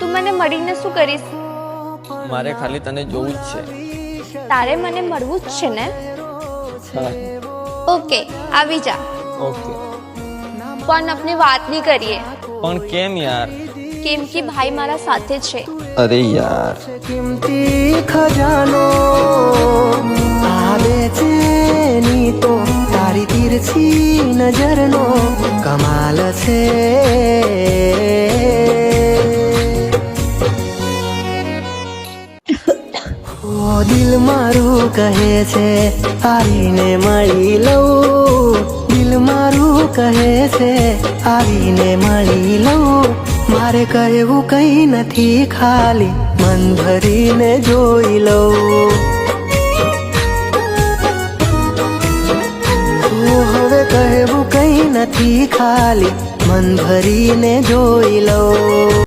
તું મને મળીને શું કરીશ? મારે ખાલી તને જોવું જ છે. તારે મને મળવું જ છે ને? હા. ઓકે, આવી જા. ઓકે. પણ अपनी વાત नहीं કરીએ. પણ કેમ યાર? કેમ કે ભાઈ મારા સાથે છે. અરે યાર. કિંમતી ખજાનો આવે છે ની તો તારી તીરછી નજરનો કમાલ છે. ઓ દિલ મારું કહે છે આવીને મળી લઉં. દિલ મારું કહે છે આવીને મળી લઉં. મારે કહેવું કઈ નથી ખાલી મન ભરીને જોઈ લઉં. હવે કહેવું કઈ નથી ખાલી મન ભરીને જોઈ લઉં.